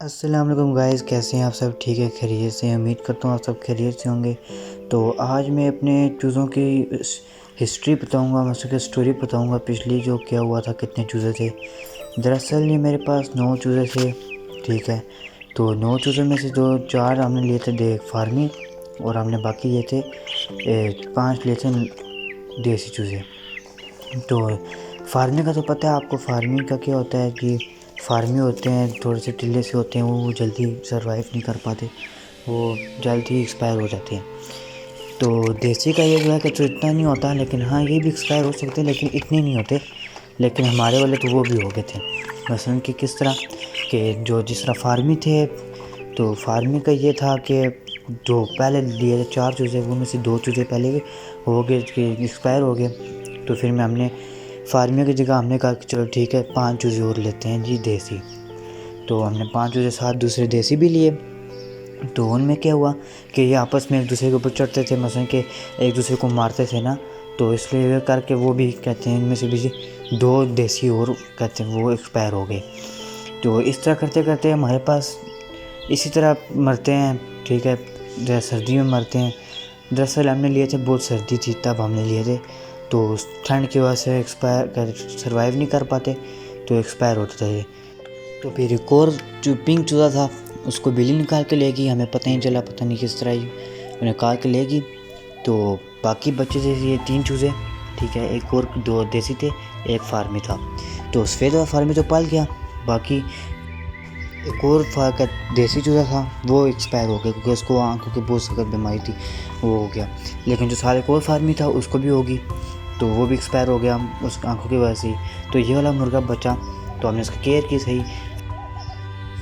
अस्सलाम वालेकुम गाइस, कैसे हैं आप सब? ठीक है, खैरियत से हैं? उम्मीद करता हूँ आप सब खैरियत से होंगे। तो आज मैं अपने चूज़ों की हिस्ट्री बताऊँगा, मतलब कि स्टोरी बताऊँगा पिछली, जो क्या हुआ था, कितने चूज़े थे। दरअसल ये मेरे पास 9 चूज़े थे, ठीक है। तो 9 चूज़ों में से 4 हमने लिए थे फार्मी, और हमने बाकी लिए थे 5 लिए थे देसी चूज़े। तो फार्मिंग का तो पता है आपको। फार्मिंग का क्या होता है कि फार्मी होते हैं, थोड़े से टिल्ले से होते हैं, वो जल्दी सरवाइव नहीं कर पाते, वो जल्दी एक्सपायर हो जाते हैं। तो देसी का ये जो है कि तो इतना नहीं होता, लेकिन हाँ ये भी एक्सपायर हो सकते हैं, लेकिन इतने नहीं होते। लेकिन हमारे वाले तो वो भी हो गए थे। मसलन कि किस तरह कि जो जिस तरह फार्मी थे, तो फार्मी का ये था कि जो पहले लिए थे 4 चूज़े, वो में से 2 चूज़े पहले हो गए कि एक्सपायर हो गए। तो फिर हमने फार्मियों की जगह हमने कहा कि चलो ठीक है 5 चूज़े और लेते हैं जी देसी। तो हमने 5 चूज़े साथ दूसरे देसी भी लिए। तो उनमें क्या हुआ कि ये आपस में एक दूसरे के ऊपर चढ़ते थे, मसलन कि एक दूसरे को मारते थे ना, तो इसलिए ये करके वो भी कहते हैं इनमें से भी 2 देसी और कहते हैं वो एक्सपायर हो गए। तो इस तरह करते करते हमारे पास इसी तरह मरते हैं, ठीक है। सर्दी में मरते हैं। दरअसल हमने लिए थे, बहुत सर्दी थी तब हमने लिए थे, तो ठंड की वजह से सर्वाइव नहीं कर पाते, तो एक्सपायर होते थे। तो फिर एक और जो पिंक चूज़ा था, उसको बिल्ली निकाल के लेगी, हमें पता नहीं चला, पता नहीं किस तरह ही निकाल के लेगी। तो बाकी बच्चे थे ये 3 चूज़े, ठीक है। एक और 2 देसी थे, एक फार्मी था। तो सफ़ेद वाला फार्मी तो पल गया, बाकी एक और देसी चूज़ा था वो एक्सपायर हो गया, क्योंकि उसको आंखों की बहुत सख्त बीमारी थी, वो हो गया। लेकिन जो सारे एक और फार्मी था उसको भी होगी, तो वो भी एक्सपायर हो गया उस आंखों की वजह से। तो ये वाला मुर्गा बचा, तो हमने इसकी केयर की सही।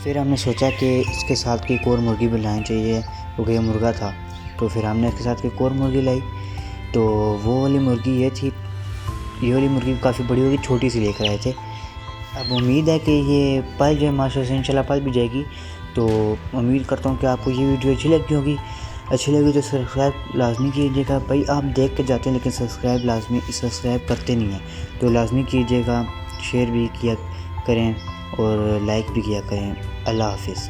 फिर हमने सोचा कि इसके साथ की एक और मुर्गी भी लानी चाहिए, क्योंकि ये मुर्गा था। तो फिर हमने इसके साथ एक और मुर्गी लाई। तो वो वाली मुर्गी ये थी, ये वाली मुर्गी काफ़ी बड़ी होगी, छोटी सी लेकर आए थे। अब उम्मीद है कि ये पल जाए, माशाल्लाह से इंशाल्लाह पल भी जाएगी। तो उम्मीद करता हूँ कि आपको ये वीडियो अच्छी लगी होगी। अच्छी लगी तो सब्सक्राइब लाजमी कीजिएगा। भाई आप देख के जाते हैं लेकिन सब्सक्राइब करते नहीं हैं, तो लाजमी कीजिएगा। शेयर भी किया करें और लाइक भी किया करें। अल्लाह हाफिज़।